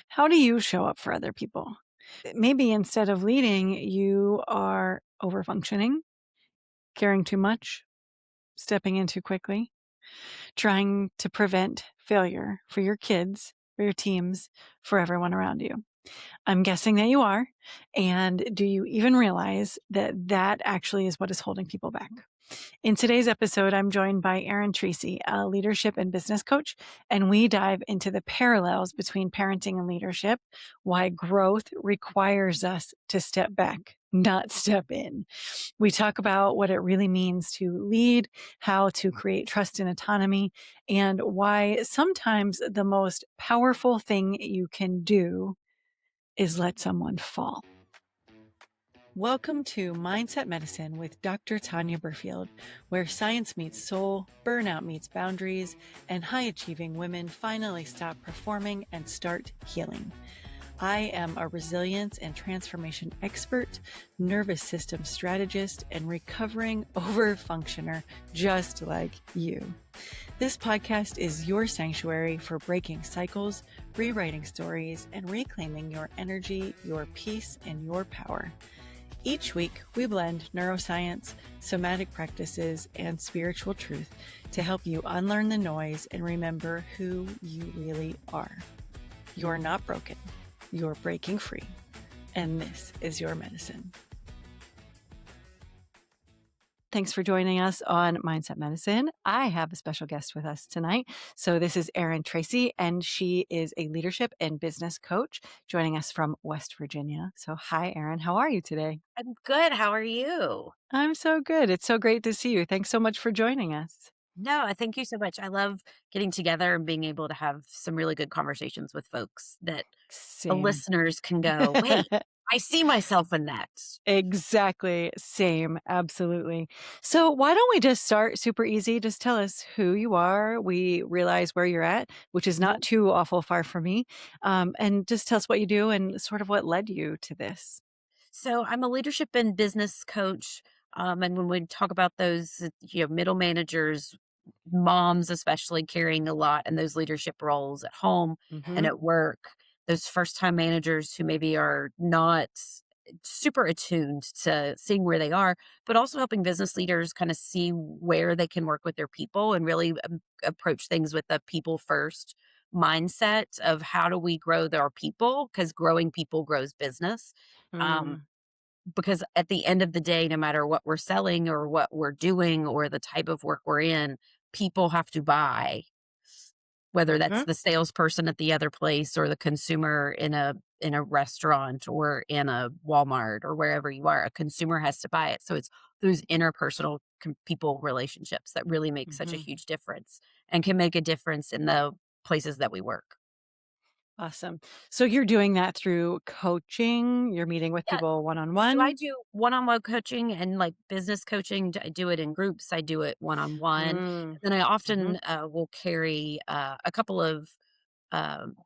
How do you show up for other people? Maybe instead of leading, you are overfunctioning, caring too much, stepping in too quickly, trying to prevent failure for your kids, for your teams, for everyone around you. I'm guessing that you are. And do you even realize that that actually is what is holding people back? In today's episode, I'm joined by Erin Treacy, a leadership and business coach, and we dive into the parallels between parenting and leadership, why growth requires us to step back, not step in. We talk about what it really means to lead, how to create trust and autonomy, and why sometimes the most powerful thing you can do is let someone fall. Welcome to Mindset Medicine with Dr. Tanya Berfield, where science meets soul, burnout meets boundaries, and high-achieving women finally stop performing and start healing. I am a resilience and transformation expert, nervous system strategist, and recovering overfunctioner just like you. This podcast is your sanctuary for breaking cycles, rewriting stories, and reclaiming your energy, your peace, and your power. Each week, we blend neuroscience, somatic practices, and spiritual truth to help you unlearn the noise and remember who you really are. You're not broken. You're breaking free. And this is your medicine. Thanks for joining us on Mindset Medicine. I have a special guest with us tonight. So this is Erin Treacy, and she is a leadership and business coach joining us from West Virginia. So hi, Erin. How are you today? I'm good. How are you? I'm so good. It's so great to see you. Thanks so much for joining us. No, I thank you so much. I love getting together and being able to have some really good conversations with folks that the Same. listeners can go, wait, I see myself in that. Exactly. Same. Absolutely. So why don't we just start super easy? Just tell us who you are. We realize where you're at, which is Mhm. not too awful far from me. And just tell us what you do and sort of what led you to this. So I'm a leadership and business coach. And when we talk about those, middle managers, moms especially carrying a lot in those leadership roles at home and Mm-hmm. at work, those first time managers who maybe are not super attuned to seeing where they are, but also helping business leaders kind of see where they can work with their people and really approach things with a people first mindset of how do we grow our people, because growing people grows business. um, Mm. because at the end of the day, no matter what we're selling or what we're doing or the type of work we're in, people have to buy, whether that's Mhm. the salesperson at the other place or the consumer in a restaurant or in a Walmart or wherever you are. A consumer has to buy it. So it's those interpersonal people relationships that really make such a Mhm. huge difference and can make a difference in the places that we work. Awesome. So you're doing that through coaching. You're meeting with Yeah. people one on So I one. do one-on-one coaching and like business coaching. I do it in groups. I do it one-on-one. And Mm. then I Mm-hmm. often will carry a couple of um,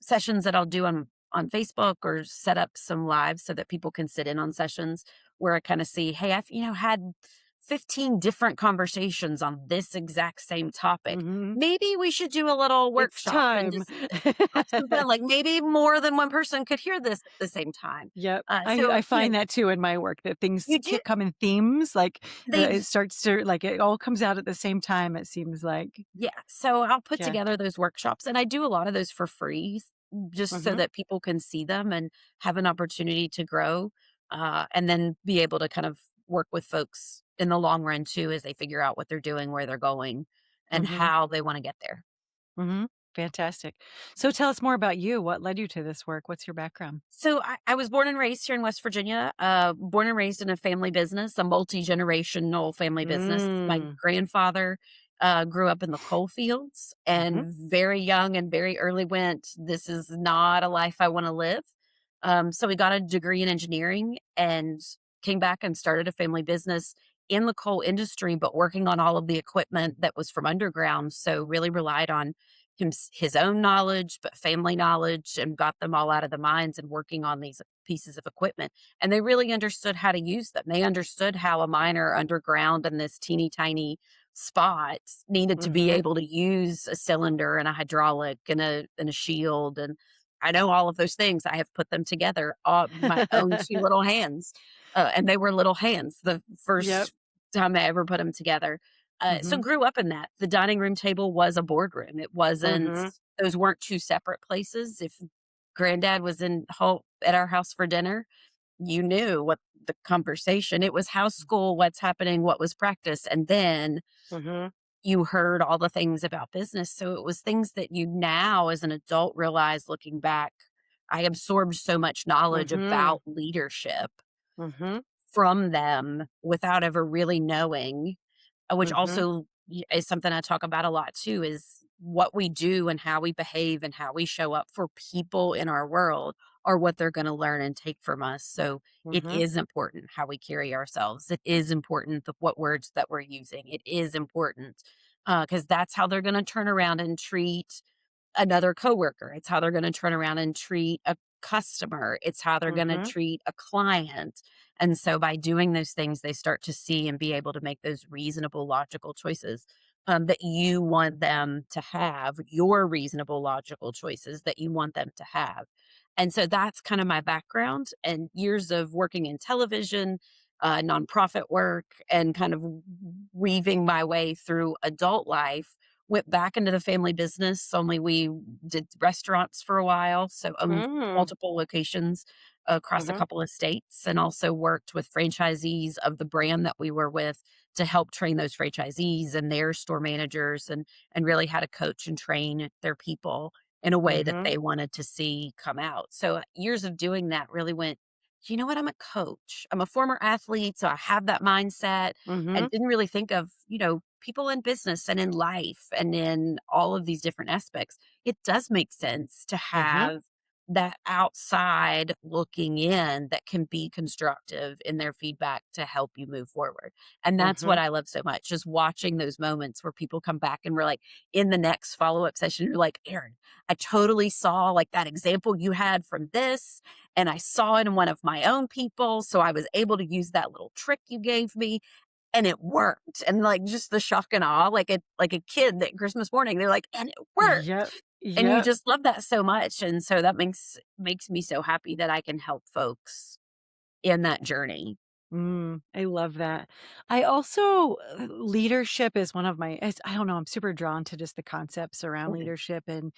sessions that I'll do on Facebook or set up some lives so that people can sit in on sessions where I kind of see, hey, I've had 15 different conversations on this exact same topic. Mm-hmm. Maybe we should do a little It's workshop and time. just have some fun. Like maybe more than one person could hear this at the same time. Yep. So I find that too in my work that things you do come in themes, like, they it starts to like, it all comes out at the same time, it seems like. Yeah, so I'll put Yeah. together those workshops, and I do a lot of those for free, just so Mhm. that people can see them and have an opportunity to grow, and then be able to kind of work with folks in the long run too as they figure out what they're doing, where they're going, and Mhm. how they wanna get there. Mhm. Fantastic. So tell us more about you. What led you to this work? What's your background? So I was born and raised here in West Virginia, born and raised in a family business, a multi-generational family business. My Mm. grandfather grew up in the coal fields Mhm. and very young and very early went, this is not a life I want to live. So we got a degree in engineering and came back and started a family business in the coal industry, but working on all of the equipment that was from underground. So really relied on his own knowledge, but family knowledge, and got them all out of the mines and working on these pieces of equipment. And they really understood how to use them. They understood how a miner underground in this teeny tiny spot needed to be Mhm. able to use a cylinder and a hydraulic and a shield. And I know all of those things. I have put them together on my own 2 little hands, and they were little hands the Yep. first time I ever put them together. So Mhm. grew up in that. The dining room table was a boardroom. It wasn't Mhm. those weren't 2 separate places. If granddad was at our house for dinner, you knew what the conversation it was house school, what's happening, what was practice, and then Mhm. you heard all the things about business, so it was things that you now as an adult realize looking back, I absorbed so much knowledge Mhm. about leadership Mhm. from them without ever really knowing, which Mhm. also is something I talk about a lot too, is what we do and how we behave and how we show up for people in our world are what they're going to learn and take from us. So it Mhm. is important how we carry ourselves. It is important what words that we're using. It is important because that's how they're going to turn around and treat another coworker. It's how they're gonna turn around and treat a customer. It's how they're gonna Mhm. treat a client. And so by doing those things, they start to see and be able to make those reasonable, logical choices that you want them to have, your reasonable, logical choices that you want them to have. And so that's kind of my background and years of working in television, nonprofit work, and kind of weaving my way through adult life. Went back into the family business, only we did restaurants for a while, so owned Mm. multiple locations across a Mhm. couple of states, and also worked with franchisees of the brand that we were with to help train those franchisees and their store managers and really how to coach and train their people in a way that Mhm. they wanted to see come out. So, years of doing that really went, "You know what? I'm a coach. I'm a former athlete, so I have that mindset," and Mhm. didn't really think of, people in business and in life and in all of these different aspects. It does make sense to Mhm. have that outside looking in that can be constructive in their feedback to help you move forward. And that's what Mhm. I love so much, just watching those moments where people come back and we're like, in the next follow-up session, you're like, Erin, I totally saw like that example you had from this, and I saw it in one of my own people. So I was able to use that little trick you gave me and it worked, and, like, just the shock and awe, like a kid that Christmas morning, they're like, "And it worked," Yep. and you Yep. just love that so much, and so that makes me so happy that I can help folks in that journey. I love that. I also leadership is one of my I don't know, I'm super drawn to just the concepts around Mhm. leadership and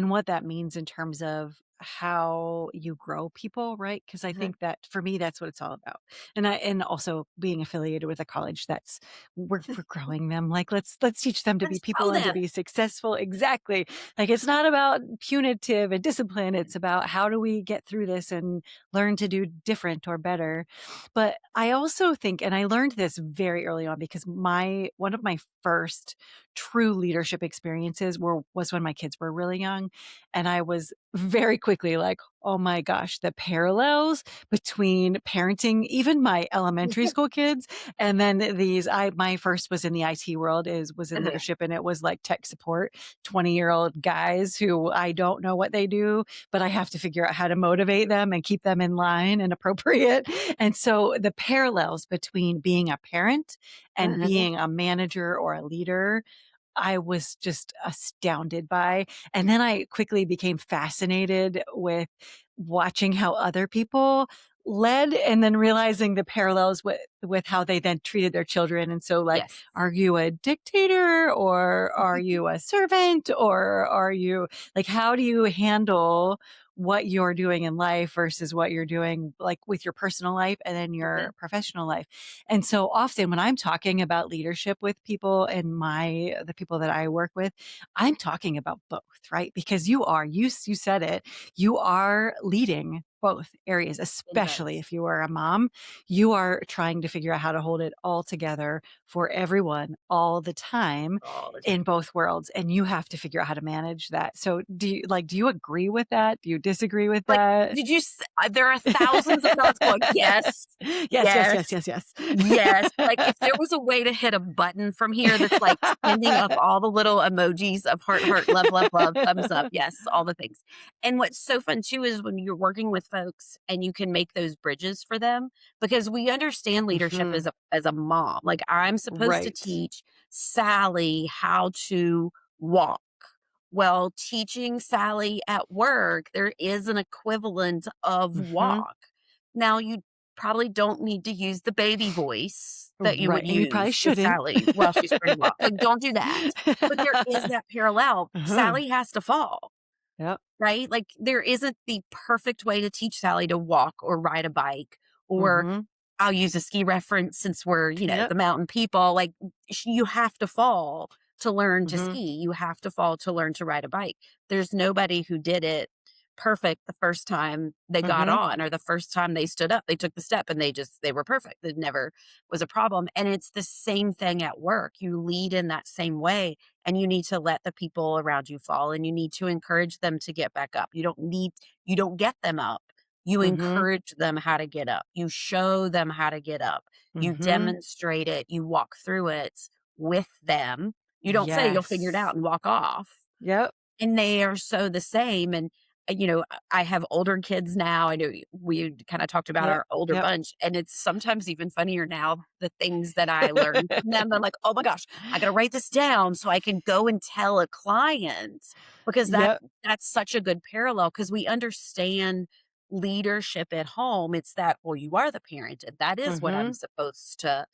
what that means in terms of how you grow people, right? Because I Mhm. think that for me that's what it's all about. And also being affiliated with a college that's we're growing them. Like let's teach them to be Let's people grow and to them. be successful. Exactly. Like it's not about punitive and discipline. It's about how do we get through this and learn to do different or better. But I also think, and I learned this very early on because one of my first true leadership experiences was when my kids were really young. And I was very quickly like, oh my gosh, the parallels between parenting, even my elementary school kids, and then my first was in the IT world is was in Mhm. leadership and it was like tech support, 20-year-old guys who I don't know what they do, but I have to figure out how to motivate them and keep them in line and appropriate. And so the parallels between being a parent and Mhm. being a manager or a leader, I was just astounded by. And then I quickly became fascinated with watching how other people led and then realizing the parallels with how they then treated their children. And so like, Yes. are you a dictator or are you a servant or are you like, how do you handle what you're doing in life versus what you're doing like with your personal life and then Mhm. your professional life. And so often when I'm talking about leadership with people and the people that I work with, I'm talking about both, right? Because you said it, you are leading both areas, In especially both. if you are a mom, you are trying to figure out how to hold it all together for everyone all the time All the in time. both worlds, and you have to figure out how to manage that. So do you agree with that? Do you disagree with Like, that? did you there are thousands of notes going, "Yes, Yes, yes, yes, yes, yes, yes. yes." Like, if there was a way to hit a button from here that's, like, sending up all the little emojis of heart, heart, love, love, love, thumbs up, yes, all the things. And what's so fun too is when you're working with folks and you can make those bridges for them because we understand leadership Mhm. as a mom. Like, I'm supposed to Right. teach Sally how to walk. Well, teaching Sally at work, there is an equivalent of Mhm. walk. Now, you probably don't need to use the baby voice that you Right, would and you probably use with shouldn't. Sally while she's trying to walk. Like, don't do that. But there is that parallel. Uh-huh. Sally has to fall. Yep. Right? Like, there isn't the perfect way to teach Sally to walk or ride a bike, or Mhm. I'll use a ski reference since we're, Yep. the mountain people. Like, you have to fall to learn to Mhm. ski. You have to fall to learn to ride a bike. There's nobody who did it perfect the first time they got Mhm. on or the first time they stood up. They took the step and they were perfect. It never was a problem. And it's the same thing at work. You lead in that same way, and you need to let the people around you fall, and you need to encourage them to get back up. You don't get them up. You Mhm. encourage them how to get up. You show them how to get up. You Mhm. demonstrate it. You walk through it with them. You don't say you'll figure it out Yes. and walk off. Yep. And they are so the same, and, I have older kids now. I know we kinda talked about Yep. our older Yep. bunch, and it's sometimes even funnier now, the things that I learned from them. I'm like, "Oh my gosh, I gotta write this down so I can go and tell a client," because Yep. that's such a good parallel because we understand leadership at home. It's that, well, you are the parent, and that is what I'm Mhm. supposed to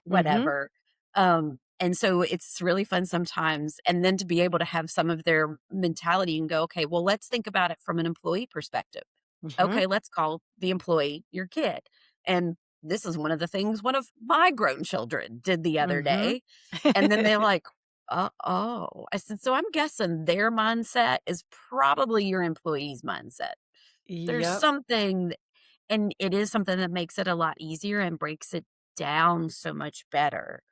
Mhm. whatever. And so it's really fun sometimes. And then to be able to have some of their mentality and go, okay, well, let's think about it from an employee perspective. Mhm. Okay, let's call the employee your kid. And this is one of the things one of my grown children did the other Mhm. day. And then they're like, oh. I said, so I'm guessing their mindset is probably your employee's mindset. There's Yep. something, and it is something that makes it a lot easier and breaks it down so much better.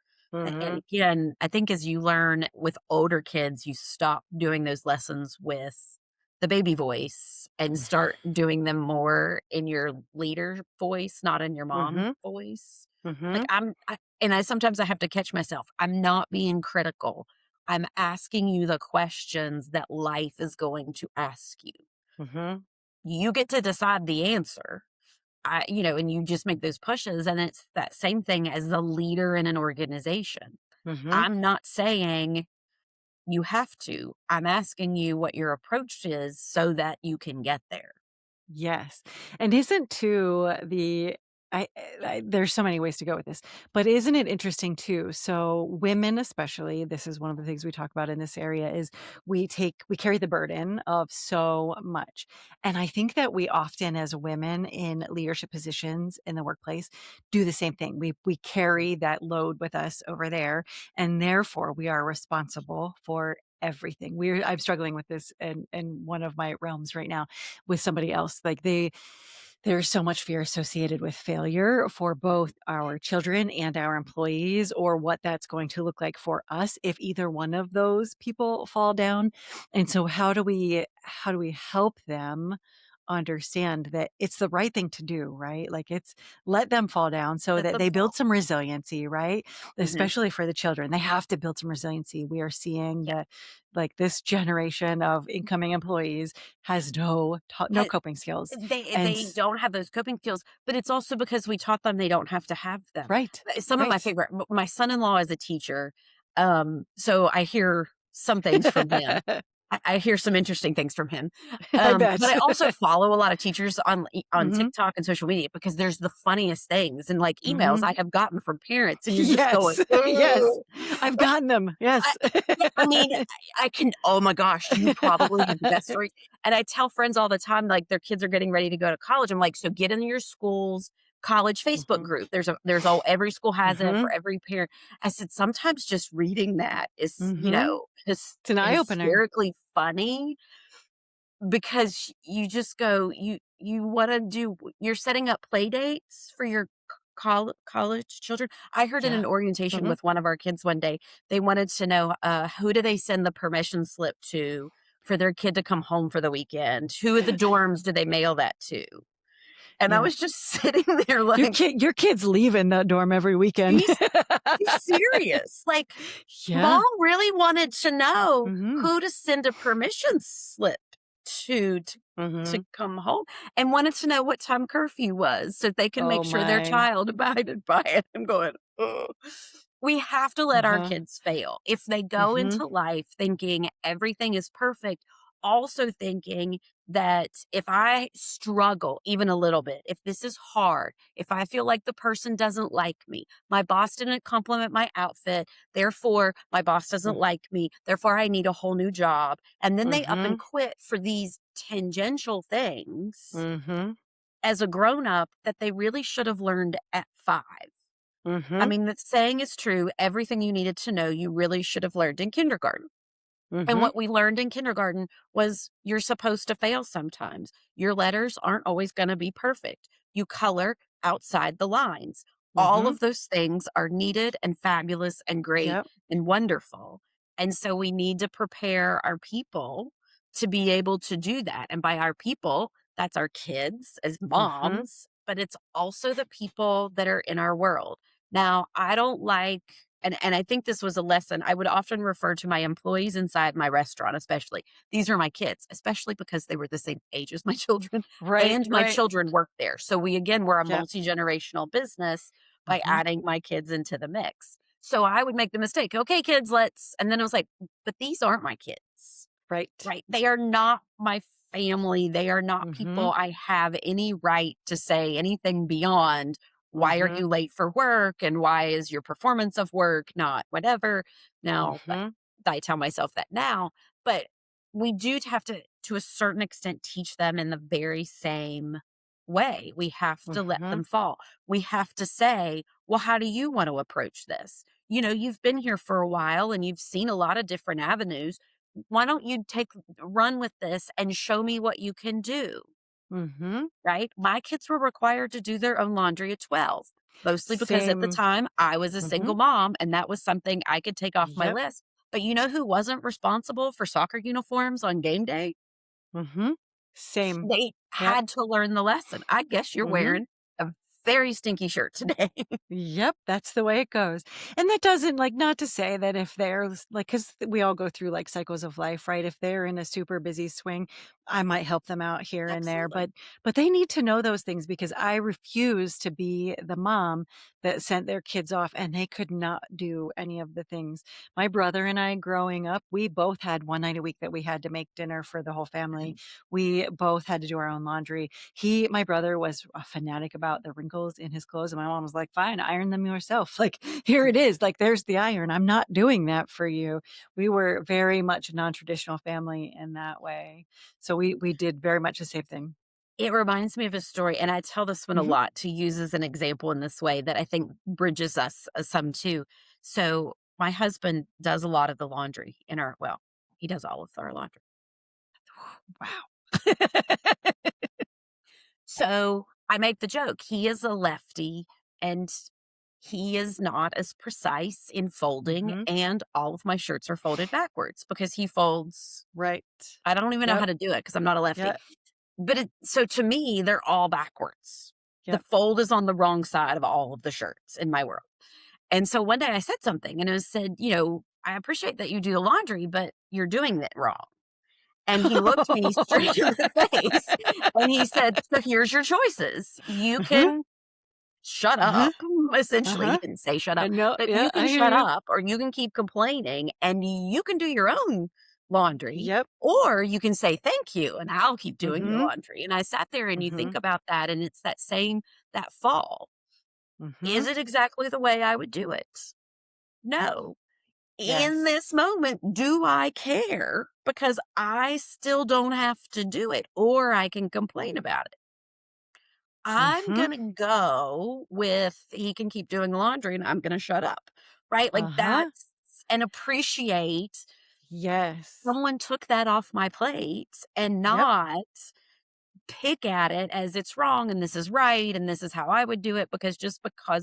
And Mhm. again, I think as you learn with older kids, you stop doing those lessons with the baby voice and start doing them more in your leader voice, not in your mom Mhm. voice. Like Mhm. I sometimes I have to catch myself. I'm not being critical. I'm asking you the questions that life is going to ask you. Mhm. You get to decide the answer. And you just make those pushes, and it's that same thing as the leader in an organization. Mhm. I'm not saying you have to. I'm asking you what your approach is so that you can get there. Yes, and isn't too the I there's so many ways to go with this, but isn't it interesting too? So women especially, this is one of the things we talk about in this area is we carry the burden of so much. And I think that we often as women in leadership positions in the workplace do the same thing. We carry that load with us over there, and therefore we are responsible for everything. I'm struggling with this in one of my realms right now with somebody else. Like there's so much fear associated with failure for both our children and our employees, or what that's going to look like for us if either one of those people fall down. And so how do we help them understand that it's the right thing to do, right? Like it's let them fall down so Let that them they build fall. some resiliency, right? Mhm. Especially for the children. They have to build some resiliency. We are seeing Yeah. that like this generation of incoming employees has no Ha coping skills. And they don't have those coping skills, but it's also because we taught them they don't have to have them. right, Some of my right. favorite my son-in-law is a teacher, so I hear some things from him. I hear some interesting things from him. I But bet. I also follow a lot of teachers on Mhm, TikTok and social media because there's the funniest things and, like, emails mhm. I have gotten from parents, and you're just going, Yes, yes. "Ugh." I've gotten them, I yes. yeah, I mean, I can oh my gosh, you probably have the best stories, and I tell friends all the time, like, their kids are getting ready to go to college. I'm like, "So get in your school's college Facebook Mhm, group." There's all every school has it for mhm, every parent. I said, "Sometimes just reading that is, mhm. It's an eye opener. hysterically funny because you just go you wanna do you're setting up play dates for your college children. I heard in Yeah. an orientation Mhm. with one of our kids one day, they wanted to know, who do they send the permission slip to for their kid to come home for the weekend? Who are the dorms do they mail that to? And I Yeah. was just sitting there like, Your kid's leaving that dorm every weekend. "Be be serious." Like, Yeah. mom really wanted to know Mhm, who to send a permission slip to mhm. come home and wanted to know what time curfew was so they can Oh make sure their my. child abided by it. I'm going, "Oh." We have to let our Uh-huh. kids fail. If they go Mhm. into life thinking everything is perfect, also thinking that if I struggle even a little bit, if this is hard, if I feel like the person doesn't like me, my boss didn't compliment my outfit, therefore my boss doesn't Mm. like me, therefore I need a whole new job. And then they up and Mhm. quit for these tangential things Mhm. as a grown up that they really should have learned at 5. I Mhm. mean, that saying is true. Everything you needed to know, you really should have learned in kindergarten. And Mhm. what we learned in kindergarten was you're supposed to fail sometimes. Your letters aren't always going to be perfect. You color outside the lines. All Mhm. of those things are needed and fabulous and great Yep. and wonderful. And so we need to prepare our people to be able to do that. And by our people, that's our kids as Mhm. moms, but it's also the people that are in our world. Now, I don't like and I think this was a lesson I would often refer to my employees inside my restaurant, especially. These are my kids, especially because they were the same age as my children, Right, and my right. children work there. So we again were a Yep. multi-generational business by Mhm. adding my kids into the mix. So I would make the mistake, "Okay, kids, let's," and then I was like, "But these aren't my kids." Right. Right? They are not my family. They are not Mhm. people I have any right to say anything beyond, "Why are Mhm. you late for work?" and "Why is your performance of work not whatever?" Now, Mhm. I tell myself that now, but we do have to a certain extent, teach them in the very same way. We have to let Mhm. them fall. We have to say, "Well, how do you want to approach this? You know, you've been here for a while and you've seen a lot of different avenues. Why don't you take run with this and show me what you can do?" Mhm. Right? My kids were required to do their own laundry at 12, mostly because at the Same. time I was a single Mhm. mom and that was something I could take off my Yep. list. But you know who wasn't responsible for soccer uniforms on game day? Mhm. Same. They Yep. had to learn the lesson. I guess you're Mhm. wearing a very stinky shirt today. Yep, that's the way it goes. And that doesn't like not to say that if they're like cuz we all go through like cycles of life, right? If they're in a super busy swing, I might help them out here and there, Absolutely. but they need to know those things because I refuse to be the mom that sent their kids off and they could not do any of the things. My brother and I growing up, we both had one night a week that we had to make dinner for the whole family. Mhm. We both had to do our own laundry. My brother was a fanatic about the wrinkles in his clothes, and my mom was like, "Fine, iron them yourself. Like, here it is. Like, there's the iron. I'm not doing that for you." We were very much a non-traditional family in that way. So we did very much the same thing. It reminds me of a story, and I tell this one a Mhm. lot to use as an example in this way that I think bridges us some too. So, my husband does a lot of the laundry in our well, he does all of our laundry. Wow. So, I make the joke, he is a lefty and he is not as precise in folding, Mhm. and all of my shirts are folded backwards because he folds Right. I don't even know how Yep. to do it because I'm not a lefty. Yep. But so to me, they're all backwards. The Yep. fold is on the wrong side of all of the shirts in my world. And so one day I said something and it was said, "I appreciate that you do the laundry, but you're doing it wrong." And he looked me straight in the face and he said, "So here's your choices. You Uh-huh. can shut Uh-huh. up." Essentially, he Uh-huh. didn't say shut up, No, but yeah, you can I hear shut you. up or you can keep complaining and you can do your own laundry, Yep. or you can say thank you and I'll keep doing your Mhm. laundry. And I sat there and you think Mhm. about that and it's that fall. Is Mhm. it exactly the way I would do it? No. In Yes. this moment, do I care? Because I still don't have to do it or I can complain about it. I'm Mhm. gonna go with he can keep doing the laundry and I'm gonna shut up, right? Like Uh-huh. that's and appreciate Yes. someone took that off my plate and Yep. not pick at it as it's wrong and this is right and this is how I would do it because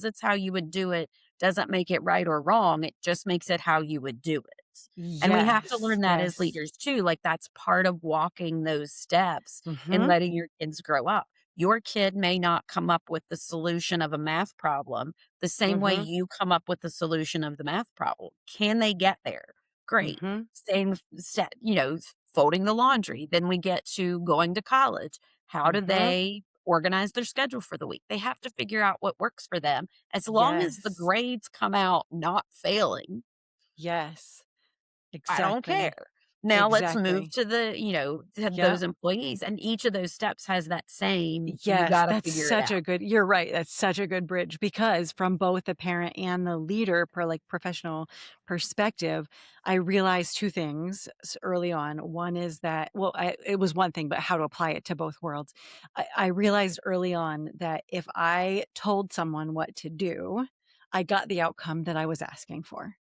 it's how you would do it doesn't make it right or wrong. It just makes it how you would do it. And we have to Yes. learn that as Yes. leaders too. Like that's part of walking those steps and Mhm. letting your kids grow up. Your kid may not come up with the solution of a math problem the same way Mhm. you come up with the solution of the math problem. Can they get there? Great. Mhm. Same step, folding the laundry. Then we get to going to college. How do Mhm. they organize their schedule for the week. They have to figure out what works for them. As long as the Yes. grades come out not failing, Yes. I don't Exactly. care. Now let's move Exactly. to to Yep. those employees, and each of those steps has that same, you Yes, gotta that's figure it such out. a good you're right, that's such a good bridge because from both the parent and the leader professional perspective, I realized 2 things early on. One is that it was one thing, but how to apply it to both worlds. I realized early on that if I told someone what to do, I got the outcome that I was asking for.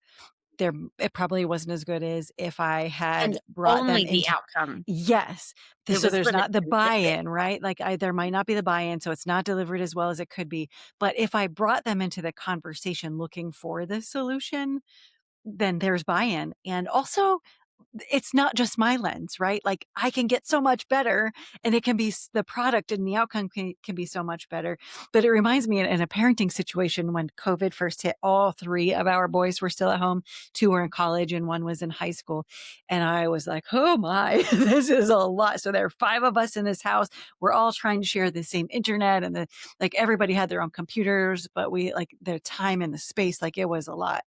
It probably wasn't as good as if I had And brought them only the into. outcome. Yes. It So was there's for the not the benefit. buy-in, right? Like, there might not be the buy-in, so it's not delivered as well as it could be. But if I brought them into the conversation looking for the solution, then there's buy-in. And also, it's not just my lens, right? Like, I can get so much better and it can be the product and the outcome can be so much better. But it reminds me in a parenting situation when COVID first hit, all 3 of our boys were still at home. 2 were in college and 1 was in high school. And I was like, oh my, this is a lot. So there are 5 of us in this house. We're all trying to share the same internet and like everybody had their own computers, but we like the time and the space, like it was a lot.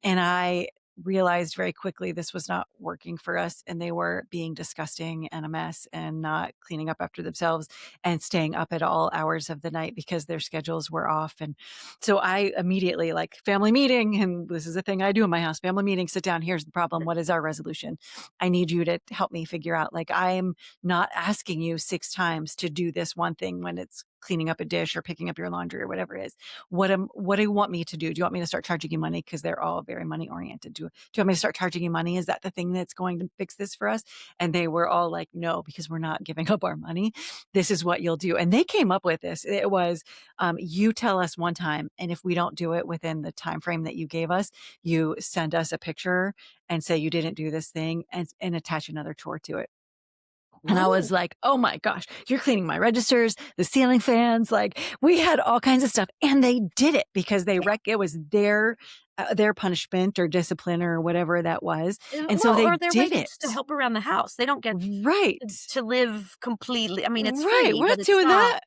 And I realized very quickly this was not working for us and they were being disgusting and a mess and not cleaning up after themselves and staying up at all hours of the night because their schedules were off. And so I immediately like family meeting, and this is a thing I do in my house, family meeting, sit down, here's the problem, what is our resolution? I need you to help me figure out, like, I'm not asking you 6 times to do this one thing when it's cleaning up a dish or picking up your laundry or whatever it is. What do you want me to do? Do you want me to start charging you money? Because they're all very money oriented. Do you want me to start charging you money? Is that the thing that's going to fix this for us? And they were all like, no, because we're not giving up our money. This is what you'll do. And they came up with this. It was, you tell us one time, and if we don't do it within the time frame that you gave us, you send us a picture and say you didn't do this thing and attach another chore to it. And I was Whoa. like, "Oh my gosh, you're cleaning my registers, the ceiling fans," like, we had all kinds of stuff, and they did it because Yeah. it was their punishment or discipline or whatever that was, and so Well, they or their way did just to it. help around the house. They don't get Right. to live completely. I mean, it's Right, free, we're but not it's doing not. that.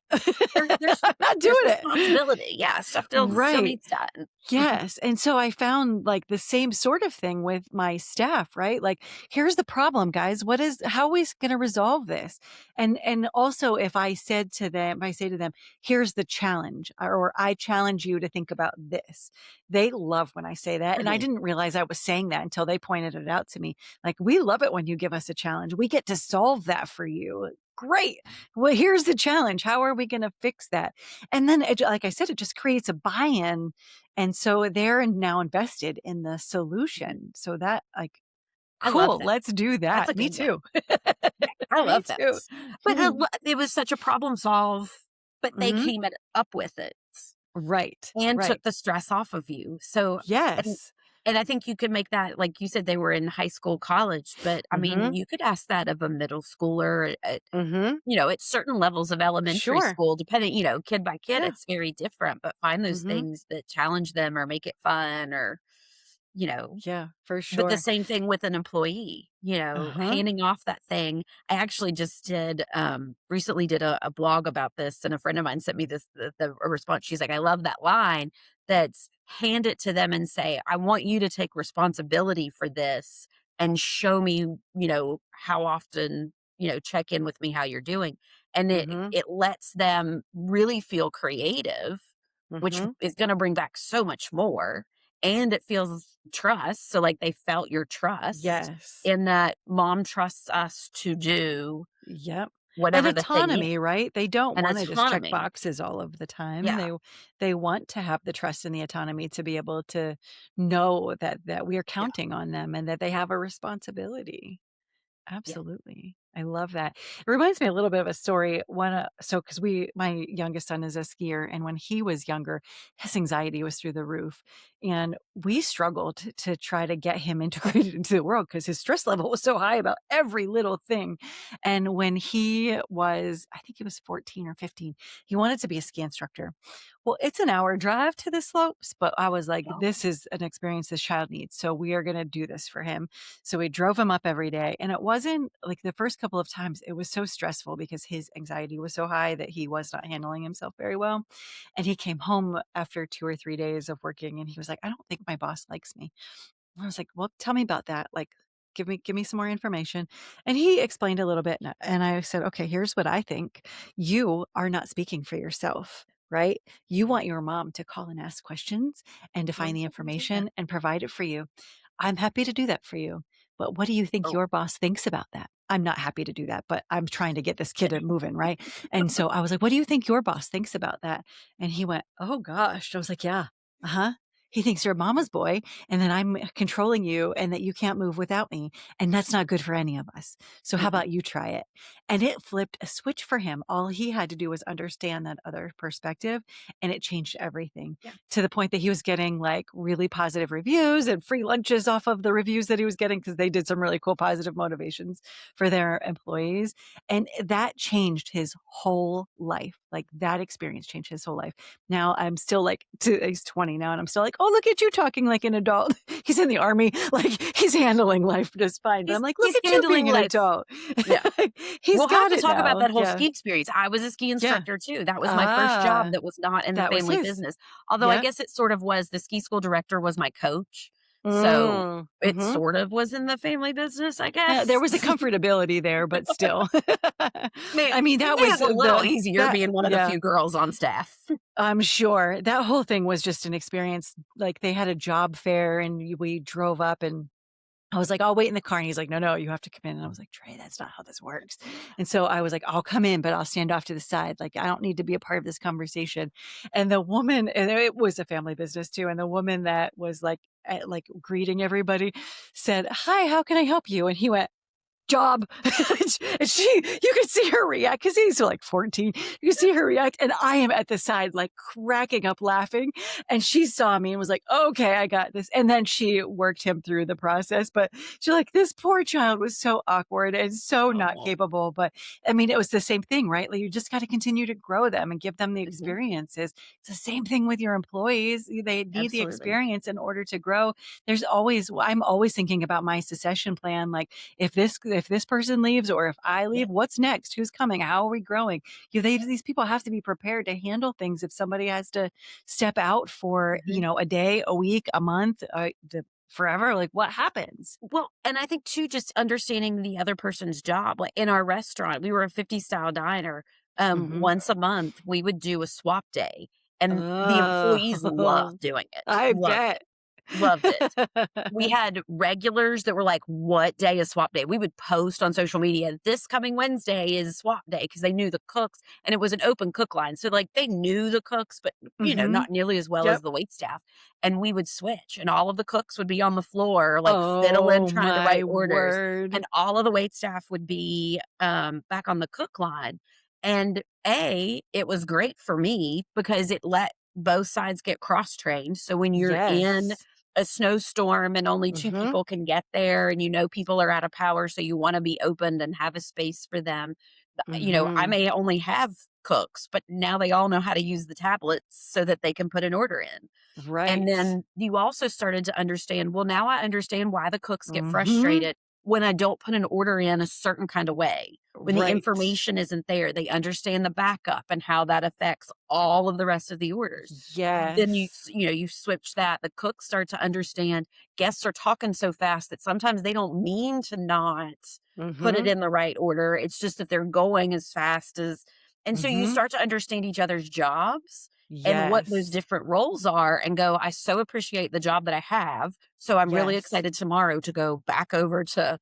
There's I'm not doing there's it. responsibility. Yeah, stuff still Right. needs done. Yes, and so I found, like, the same sort of thing with my staff, right? Like, "Here's the problem, guys. How are we gonna resolve this?" And also if I say to them, "Here's the challenge," or "I challenge you to think about this." They love when I say that, and I Mhm. didn't realize I was saying that until they pointed it out to me. Like, "We love it when you give us a challenge. We get to solve that for you." "Great. Well, here's the challenge. How are we gonna fix that?" And then like I said, it just creates a buy-in, and so they're now invested in the Mhm. solution. So that like, I love cool, that. let's do That's that. a Me good too. one. Yeah, I Me love that. too. But it was such a problem solve, but they Mhm. came up with it Right, and right. took the stress off of you. So, and Yes. and I think you could make that, like you said, they were in high school, college, but I mean, Mhm, you could ask that of a middle schooler at, mhm. at certain levels of elementary Sure. school, depending, kid by kid, Yeah. it's very different, but find those Mhm. things that challenge them or make it fun or, you know, Yeah, for but the sure. same thing with an employee, Uh-huh. handing off that thing. I actually just recently did a blog about this, and a friend of mine sent me a response. She's like, I love that line that's hand it to them and say, I want you to take responsibility for this and show me, how often, check in with me how you're doing. And it Mhm, it lets them really feel creative, which mhm. is gonna bring back so much more, and it feels trust, so, like, they felt your trust Yes. in that mom trusts us to do Yep. And whatever the thing is, autonomy, right? They don't and wanna just check autonomy. boxes all of the time. Yeah, They want to have the trust and the autonomy to be able to know that we are yeah, counting on them and that they have a responsibility. yeah. Absolutely. I love that. It reminds me a little bit of a story. Because my youngest son is a skier, and when he was younger, his anxiety was through the roof, and we struggled to try to get him integrated into the world because his stress level was so high about every little thing. And when I think he was 14 or 15, he wanted to be a ski instructor. Well, it's an hour drive to the slopes, but I was like, Oh, "This is an experience this child needs, so we are gonna do this for him." So we drove him up every day, and it wasn't like the first couple of times, it was so stressful because his anxiety was so high that he was not handling himself very well, and he came home after 2 or 3 days of working, and he was like, "I don't think my boss likes me." I was like, "Well, tell me about that. Like, give me some more information." And he explained a little bit, and I said, "Okay, here's what I think. You are not speaking for yourself, right? You want your mom to call and ask questions and to well, find the I can do that. information and provide it for you. I'm happy to do that for you. But what do you think Oh, your boss thinks about that?" I'm not happy to do that, but I'm trying to get this kid moving, right? And so I was like, "What do you think your boss thinks about that?" And he went, "Oh gosh." I was like, "Yeah. Uh-huh. He thinks you're mama's boy and that I'm controlling you and that you can't move without me. And that's not good for any of us. So how mm-mm. about you try it?" And it flipped a switch for him. All he had to do was understand that other perspective, and it changed everything Yeah. to the point that he was getting like really positive reviews and free lunches off of the reviews that he was getting because they did some really cool positive motivations for their employees. And that changed his whole life. Like that experience changed his whole life. Now I'm still like, he's 20 now, and I'm still like, "Oh, look at you talking like an adult." He's in the army, like he's handling life just fine. But I'm like, "Look He's at you handling being an life. adult." Yeah. He's We'll have got to it talk about now. that whole Yeah. ski experience. I was a ski Yeah. instructor too. That was my first job Ah, that was not in the that was family his. business. Although I Yeah. guess it sort of was, the ski school director was my coach. So it Mhm. sort of was in the family business, I There guess. was a comfortability there, but still. Made I mean, that made was it a little the easier that being one of the yeah. few girls on staff. I'm sure. That whole thing was just an experience. Like, they had a job fair, and we drove up, and I was like, "I'll wait in the car." And he's like, "No, no, you have to come in." And I was like, "Trey, that's not how this works." And so I was like, "I'll come in, but I'll stand off to the side. Like, I don't need to be a part of this conversation." And the woman, and it was a family business too. And the woman that was like greeting everybody said, "Hi, how can I help you?" And he went, "Job." And you could see her react because he's like 14. You could see her react. And I am at the side, like cracking up laughing. And she saw me and was like, "Okay, I got this." And then she worked him through the process. But she's like, this poor child was so awkward and so not Oh. capable. But I mean, it was the same thing, right? Like, you just got to continue to grow them and give them the Mhm. experiences. It's the same thing with your employees. They need the Absolutely. experience in order to grow. I'm always thinking about my succession plan. Like, if this person leaves or if I Yeah. leave, what's next? Who's coming? How are we growing? These people have to be prepared to handle things if somebody has to step out for, Mhm. a day, a week, a month, forever. Like, what happens? Well, and I think too, just understanding the other person's job. Like in our restaurant, we were a 50 style diner. Mhm. Once a month, we would do a swap day, and the employees Oh, loved doing it. I Loved bet. it. Loved it. We had regulars that were like, "What day is swap day?" We would post on social media, "This coming Wednesday is swap day," because they knew the cooks, and it was an open cook line. So, like, they knew the cooks, but, Mhm. not nearly as well as Yep. the waitstaff. And we would switch, and all of the cooks would be on the floor, like, fiddling, Oh trying to my write orders, word. and all of the waitstaff would be, back on the cook line. And it was great for me because it let both sides get cross-trained. So when you're in Yes. a snowstorm and only 2 Mhm. people can get there, and people are out of power, so you wanna be opened and have a space for them. I Mhm. may only have cooks, but now they all know how to use the tablets so that they can put an order in. And Right. then you also started to understand, well, now I understand why the cooks get Mhm. frustrated when I don't put an order in a certain kind of way. When the Right. information isn't there, they understand the backup and how that affects all of the rest of the orders. Then Yes. you switch that. The cooks start to understand guests are talking so fast that sometimes they don't mean to not put it Mhm. in the right order. It's just that they're going as fast as, and so you Mhm. start to understand each other's jobs and what those Yes. different roles are and go, I so appreciate the job that I have. So I'm really Yes. excited tomorrow to go back over to,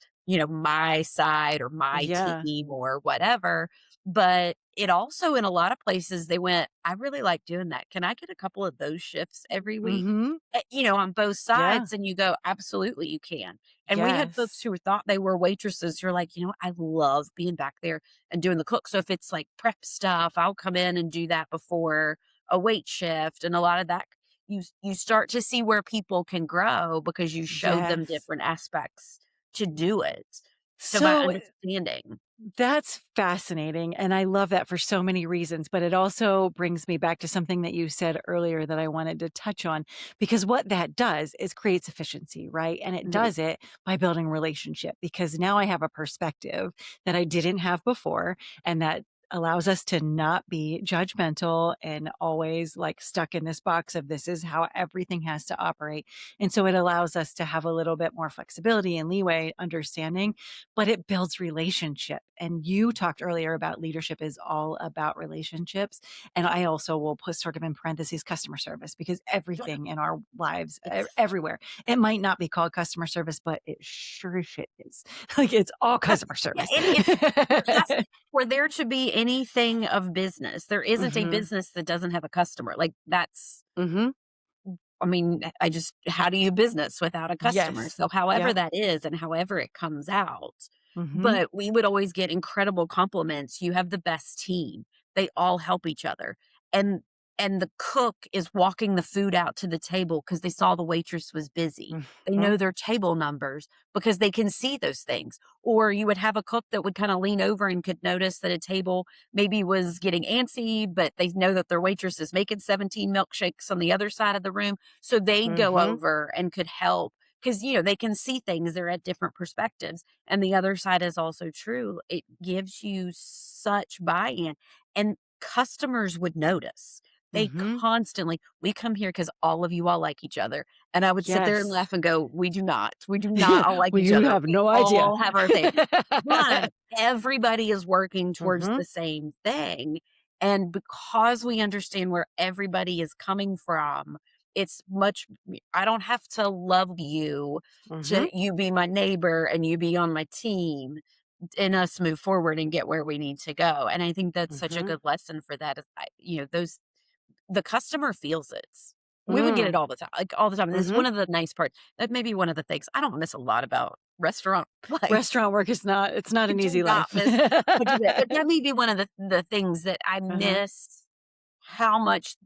my side or my Yeah. team or whatever. But it also, in a lot of places, they went, I really like doing that. Can I get a couple of those shifts every week? Mhm. On both Yeah. sides. And you go, absolutely, you can. And we had folks Yes. who thought they were waitresses who are like, I love being back there and doing the cook. So if it's like prep stuff, I'll come in and do that before a wait shift. And a lot of that, you start to see where people can grow because you showed them Yes. different aspects to do it. So by So understanding. That's fascinating, and I love that for so many reasons, but it also brings me back to something that you said earlier that I wanted to touch on, because what that does is creates efficiency, right? And it Mhm. does it by building relationship, because now I have a perspective that I didn't have before, and that allows us to not be judgmental and always like stuck in this box of this is how everything has to operate. And so it allows us to have a little bit more flexibility and leeway, understanding, but it builds relationship. And you talked earlier about leadership is all about relationships. And I also will put sort of in parentheses customer service, because Yeah, everything in our lives, it's everywhere, it might not be called customer service, but it sure as shit is. Like it's all customer yeah, service. it there has for there to be anything of business, there isn't a Hmm. business that doesn't have a customer, like, that's Hmm. I mean, I just how do you business without a customer? Yes. So, however Yep. that is and however it comes out, Hmm. but we would always get incredible compliments, "You have the best team." They all help each other, and the cook is walking the food out to the table because they saw the waitress was busy. They Hmm. know their table numbers because they can see those things. Or you would have a cook that would kinda lean over and could notice that a table maybe was getting antsy, but they know that their waitress is making 17 milkshakes on the other side of the room, so they go Hmm. over and could help because they can see things, they're at different perspectives, and the other side is also true. It gives you such buy-in, and customers would notice. They Hmm. constantly, "We come here because all of you all like each other," and I would sit there and Yes. laugh and go, "We do not. We do not all like Well, each you other. have We no idea. all have our thing." But everybody is working towards Hmm. the same thing, and because we understand where everybody is coming from, it's much I don't have to love you Hmm. to you be my neighbor and you be on my team and us move forward and get where we need to go. And I think that's such a Hmm. good lesson for that. Is those the customer feels it. We would get it Mm. all the time, like all the time. And this is Mhm. one of the nice parts. That may be one of the things I don't miss a lot about restaurant life. Restaurant work is not it's not I an do easy not life. miss much of it, but that may be one of the things that I Uh-huh. miss how much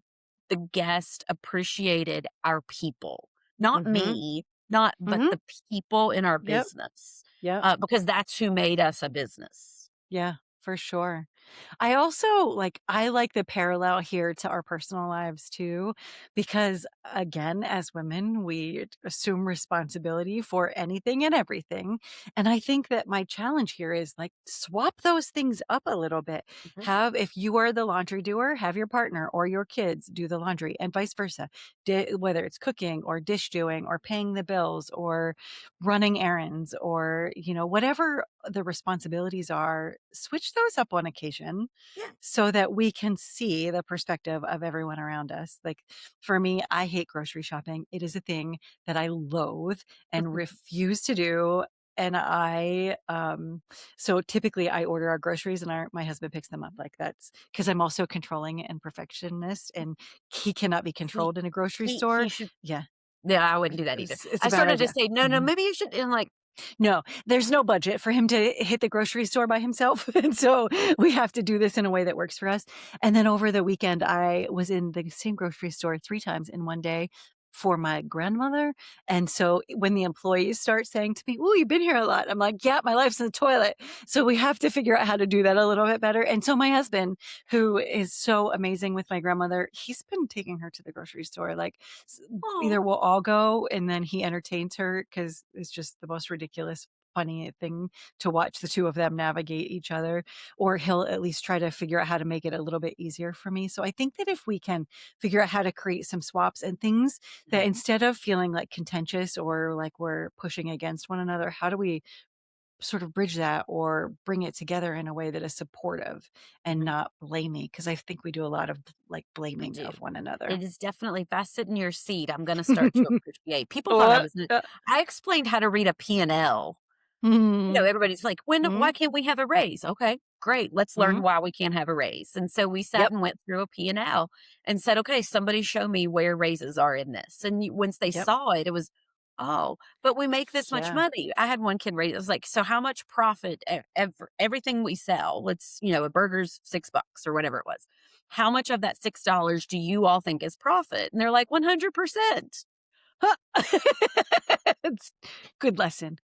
the guest appreciated our people. Not Mhm. me, not but Mhm. the people in our Yep. business, Yep. because that's who made us a business. Yeah, for sure. I also I like the parallel here to our personal lives too, because again, as women, we assume responsibility for anything and everything. And I think that my challenge here is swap those things up a little bit. Mhm. Have, if you are the laundry doer, have your partner or your kids do the laundry and vice versa. Whether it's cooking or dish doing or paying the bills or running errands or, whatever the responsibilities are, switch those up on occasion Yeah. so that we can see the perspective of everyone around us. Like for me, I hate grocery shopping. It is a thing that I loathe and refuse to do. And so typically I order our groceries and my husband picks them up. Like that's because I'm also controlling and perfectionist, and he cannot be See, controlled in a grocery he store. should Yeah, yeah, I wouldn't do that either. it's a I bad started to idea. say, "No, no, Mhm. maybe you should," and I'm like, No, there's no budget for him to hit the grocery store by himself, and so we have to do this in a way that works for us. And then over the weekend, I was in the same grocery store 3 times in one day for my grandmother, and so when the employees start saying to me, "Ooh, you've been here a lot," I'm like, "Yeah, my life's in the toilet." So we have to figure out how to do that a little bit better, and so my husband, who is so amazing with my grandmother, he's been taking her to the grocery store, "Oh." either we'll all go and then he entertains her because it's just the most ridiculous, funny thing to watch the 2 of them navigate each other, or he'll at least try to figure out how to make it a little bit easier for me. So I think that if we can figure out how to create some swaps and things that instead of feeling like contentious or like we're pushing against one another, how do we sort of bridge that or bring it together in a way that is supportive and Mhm. not blamey? Because I think we do a lot of We blaming do. of one another. It is definitely fast sit in your seat, I'm gonna start to appreciate. People thought I What? was I explained how to read a P&L. Mhm. Everybody's like, why Mhm. can't we have a raise?" Okay, great. Let's learn Mhm. why we can't have a raise. And so we sat Yep. and went through a P and L and said, okay, somebody show me where raises are in this. And once they Yep. saw it, it was, oh, but we make this much Yeah. money. I had one kid raise, it was like, so how much profit, everything we sell, a burger's $6 or whatever it was. How much of that $6 do you all think is profit? And they're like, 100%. Huh. It's good lesson,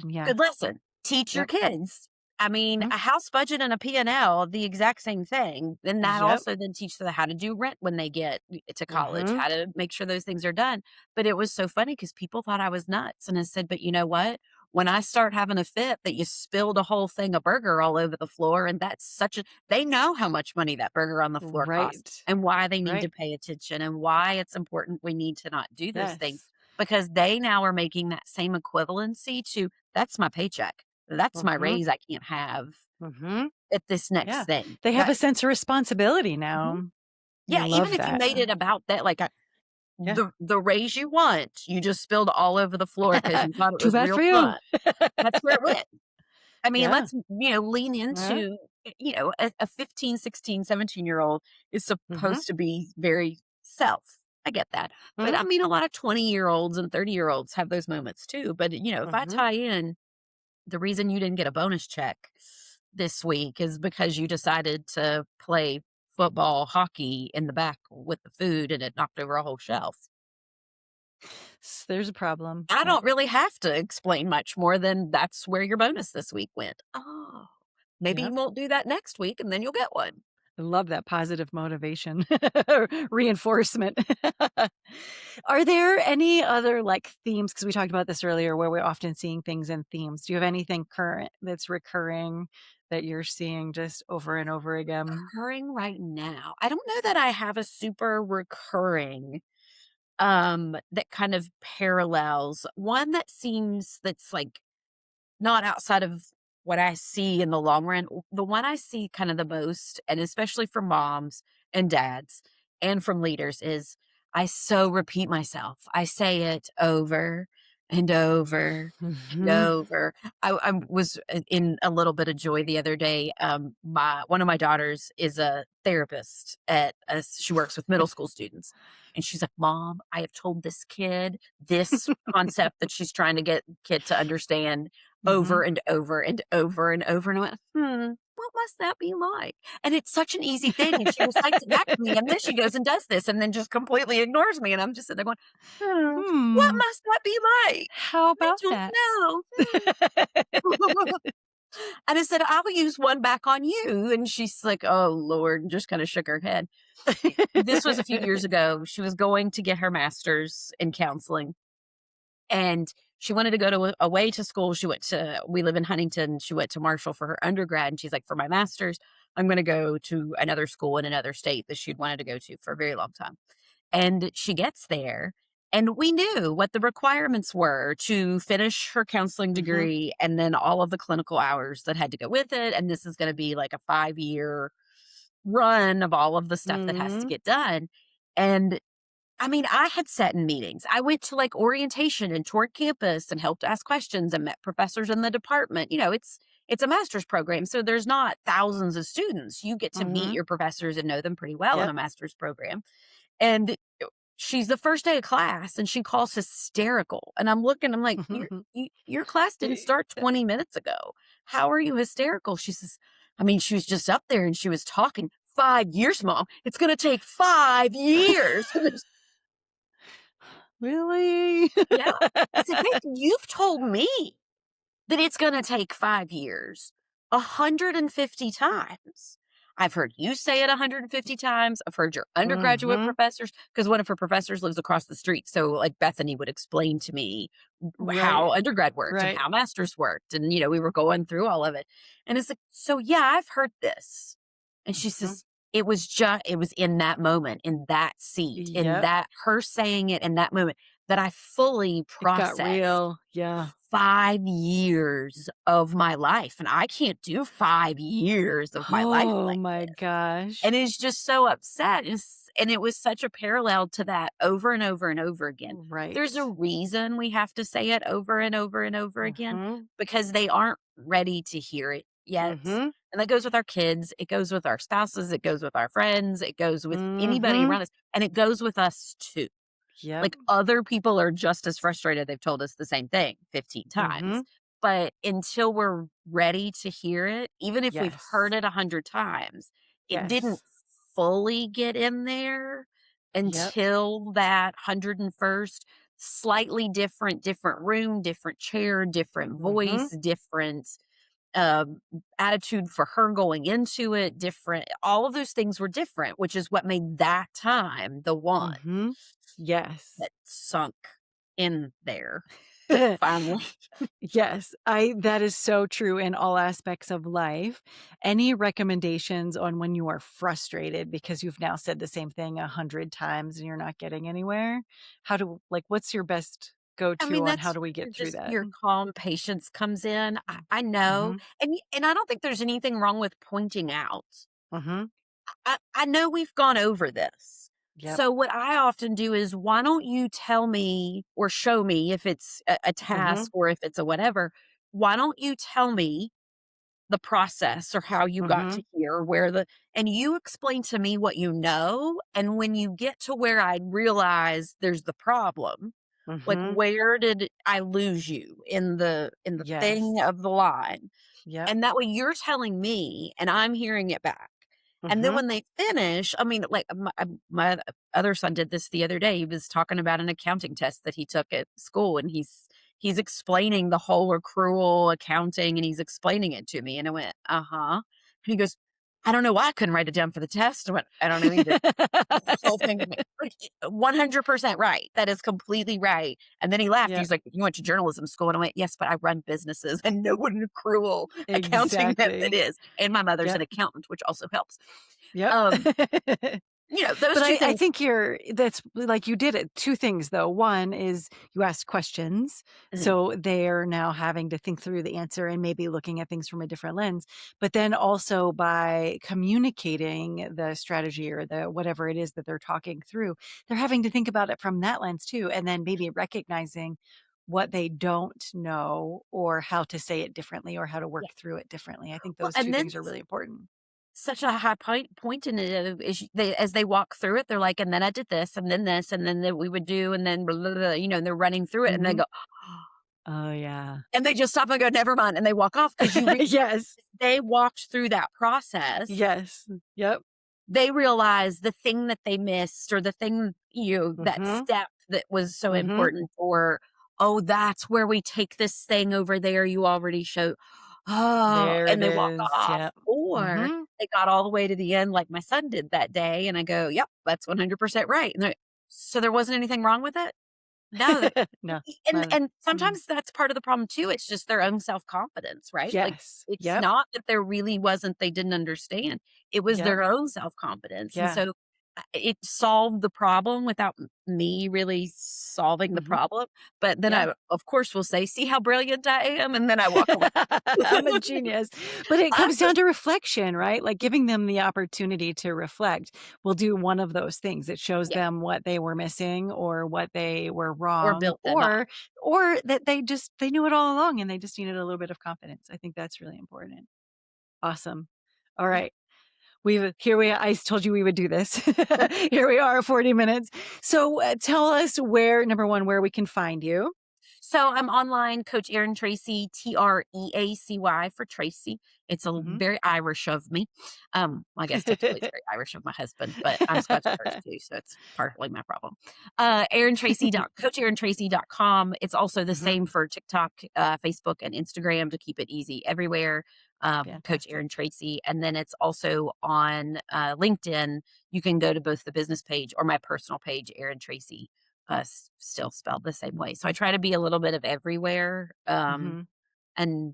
yeah. Good lesson. Teach your Yep. kids. I mean, Mhm. a house budget and a P&L, the exact same thing. Then that Yep. also then teaches them how to do rent when they get to college, Mhm. how to make sure those things are done. But it was so funny because people thought I was nuts. And I said, but you know what? When I start having a fit that you spilled a whole thing of burger all over the floor, and that's such a, they know how much money that burger on the floor costs Right. and why they need to Right. pay attention and why it's important we need to not do those things Yes. because they now are making that same equivalency to that's my paycheck. That's my Mhm. raise I can't have Mhm. at this next Yeah. thing. They have That a sense of responsibility mhm. now. I Yeah, even love if you that. made it about that, like, Yeah. the raise you want, you just spilled all over the floor because you thought it Too was bad real for you. fun. That's where it went. I mean, Yeah. let's, lean Yeah. into, a 15, 16, 17-year-old is Mhm. supposed to be very self. I get that. But Mhm. I mean, a lot of 20-year-olds and 30-year-olds have those moments too. But, if I Mhm. tie in the reason you didn't get a bonus check this week is because you decided to play football, hockey in the back with the food and it knocked over a whole shelf. There's a problem. I Yep. don't really have to explain much more than that's where your bonus this week went. Oh, maybe you Yep. won't do that next week and then you'll get one. I love that positive motivation, reinforcement. Are there any other, like, themes? Because we talked about this earlier, where we're often seeing things in themes. Do you have anything current that's recurring that you're seeing just over and over again? Recurring right now. I don't know that I have a super recurring that kind of parallels one that seems that's like not outside of what I see in the long run. The one I see kind of the most, and especially from moms and dads and from leaders, is I so repeat myself. I say it over and over and Mhm. over. I was in a little bit of joy the other day. My one of my daughters is a therapist she works with middle school students, and she's like, "Mom, I have told this kid this concept that she's trying to get kid to understand over Mhm. and over and over and over, and I went, what must that be like?" And it's such an easy thing, and she recites it back to me, and then she goes and does this, and then just completely ignores me, and I'm just sitting there going, what Hmm. must that be like? How I about don't that? know. And I said, "I'll use one back on you," and she's like, "Oh, Lord," and just kinda shook her head. This was a few years ago. She was going to get her master's in counseling, and she wanted to go to away to school. We live in Huntington. She went to Marshall for her undergrad. And she's like, for my master's, I'm going to go to another school in another state that she'd wanted to go to for a very long time. And she gets there, and we knew what the requirements were to finish her counseling Mhm. degree and then all of the clinical hours that had to go with it. And this is going to be like a 5-year run of all of the stuff that has to Mhm. get done. And I mean, I had sat in meetings. I went to like orientation and toured campus and helped ask questions and met professors in the department. It's a master's program, so there's not thousands of students. You get to meet Mhm. your professors and know them pretty well in Yep. a master's program. And she's the first day of class and she calls hysterical. And I'm looking, I'm like, your class didn't Y start 20 minutes ago. How are you hysterical? She says, I mean, she was just up there and she was talking 5 years, Mom. It's going to take 5 years. Really? Yeah. I said, "Bitch, you've told me that it's gonna take 5 years 150 times. I've heard you say it 150 times. I've heard your undergraduate Mhm. professors, because one of her professors lives across the street, so, like, Bethany would explain to me Right. how undergrad worked and Right. how masters worked, and, we were going through all of it, and it's like, "So, yeah, I've heard this." And she Mhm. says, it was in that moment, in that seat, in Yep. that her saying it in that moment that I fully It got processed real. Yeah. 5 years of my life, and I can't do 5 years of my life Oh like my this, gosh. and is just so upset, and it was such a parallel to that over and over and over again. Right. There's a reason we have to say it over and over and over again, Mhm. because they aren't ready to hear it yet, Mhm. and that goes with our kids, it goes with our spouses, it goes with our friends, it goes with anybody Mhm. around us, and it goes with us too. Yep. Like, other people are just as frustrated, they've told us the same thing 15 times. Mhm. But until we're ready to hear it, even if we've heard Yes. it 100 times, it didn't Yes. fully get in there Yep. until that 101st, slightly different room, different chair, different voice, Mhm. different, um, attitude for her going into it, different. All of those things were different, which is what made that time the one Mhm. Yes. that sunk in there that finally. Yes, I that is so true in all aspects of life. Any recommendations on when you are frustrated because you've now said the same thing 100 times and you're not getting anywhere? How do like, what's your best I go-to mean, on how that's do we get where through just that? your calm patience comes in. I know, Mhm, and I don't think there's anything wrong with pointing out. mhm. I know we've gone over this. Yep. So what I often do is, why don't you tell me or show me if it's a task Mhm, or if it's a whatever, why don't you tell me the process or how you got to mhm, here, where the and you explain to me what you know, and when you get to where I realize there's the problem, like, mhm. where did I lose you in the thing Yes. of the line? Yep. And that way you're telling me and I'm hearing it back. And then Mhm. when they finish, I mean, like my other son did this the other day. He was talking about an accounting test that he took at school, and he's explaining the whole accrual accounting, and he's explaining it to me. And I went, uh huh. And he goes, I don't know why I couldn't write it down for the test. I went, I don't know either. The whole thing of it. 100% right. That is completely right. And then he laughed. Yep. He's like, "You went to journalism school." And I went, "Yes, but I run businesses and know what an accrual accounting method Exactly. is." And my mother's an Yep. accountant, which also helps. Yep. Um, those But 2 I things. think you're that's like you did it 2 things though. One is you asked questions, Mhm. so they're now having to think through the answer and maybe looking at things from a different lens. But then also by communicating the strategy or the whatever it is that they're talking through, they're having to think about it from that lens too, and then maybe recognizing what they don't know or how to say it differently or how to Yeah. work through it differently. I think Well, those and 2 then things are really important. such a high point in it is they as they walk through it, they're like, "And then I did this, and then this, and then that we would do, and then blah, blah, blah," and they're running through it, and they Mhm. go, Oh, yeah. and they just stop and go, "Never mind," and they walk off because Yes. they walked through that process. Yes. Yep. They realize the thing that they missed or the thing, that Mhm. step that was so Mhm. important, or, "Oh, that's where we take this thing over there you already showed." Oh, There it and they walk is. off. Yep. Or Mhm. they got all the way to the end like my son did that day, and I go, "Yep, that's 100% right." And they're like, "So there wasn't anything wrong with it?" No, No. and Not mm. sometimes that's part of the problem too, it's just their own self-confidence, right? Like, Yes. it's Yep. not that there really wasn't they didn't understand, it was Yep. their own self-confidence, and Yeah. so, it solved the problem without me really solving the Mhm. problem, but then Yeah. I, of course, will say, "See how brilliant I am?" And then I walk away. I'm a genius. But it I comes down to reflection, right? Like giving them the opportunity to reflect will do one of those things. It shows Yeah, them what they were missing or what they were or wrong built them up. or that they knew it all along and they just needed a little bit of confidence. I think that's really important. Awesome. All Yeah. right. We've here we I told you we would do this. Here we are 40 minutes. So tell us where number 1 where we can find you. So I'm online, Coach Erin Tracy, Treacy for Tracy. It's a Mhm. very Irish of me. Well, I guess technically it's very Irish of my husband, but I'm Scotch first too, so it's partly my problem. Aaron Tracy dot CoachErinTracy.com. It's also the Mhm. same for TikTok, Facebook, and Instagram to keep it easy everywhere. Coach Fantastic. Erin Tracy, and then it's also on LinkedIn. You can go to both the business page or my personal page, Erin Tracy, still spelled the same way. So I try to be a little bit of everywhere, Mhm. and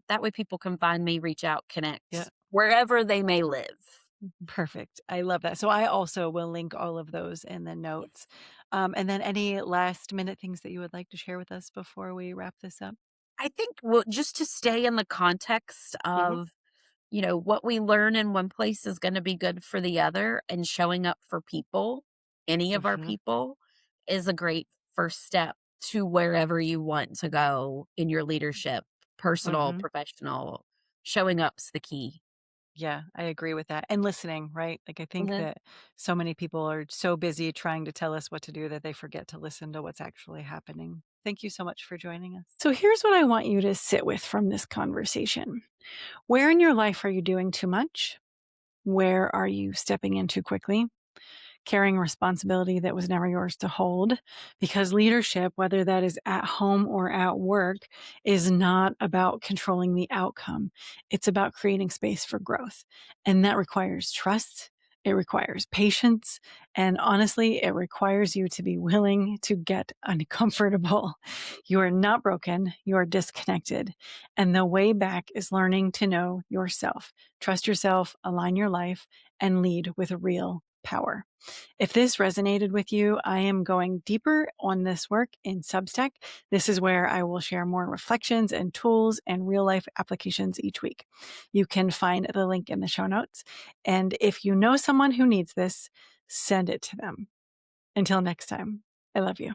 that way people can find me, reach out, Yeah. connect wherever they may live. Perfect. I love that. So I also will link all of those in the Yes. notes. And then any last minute things that you would like to share with us before we wrap this up? I think, well, just to stay in the context Mhm. of, what we learn in one place is going to be good for the other, and showing up for people, any of our Mhm. people, is a great first step to wherever you want to go in your leadership, personal, Mhm. professional. Showing up's the key. Yeah, I agree with that. And listening, right? Like I think Mhm. that so many people are so busy trying to tell us what to do that they forget to listen to what's actually happening. Thank you so much for joining us. So here's what I want you to sit with from this conversation. Where in your life are you doing too much? Where are you stepping in too quickly? carrying responsibility that was never yours to hold. Because leadership, whether that is at home or at work, is not about controlling the outcome. It's about creating space for growth. And that requires trust. It requires patience. And honestly, it requires you to be willing to get uncomfortable. You are not broken. You are disconnected. And the way back is learning to know yourself, trust yourself, align your life, and lead with real power. If this resonated with you, I am going deeper on this work in Substack. This is where I will share more reflections and tools and real life applications each week. You can find the link in the show notes. And if you know someone who needs this, send it to them. Until next time, I love you.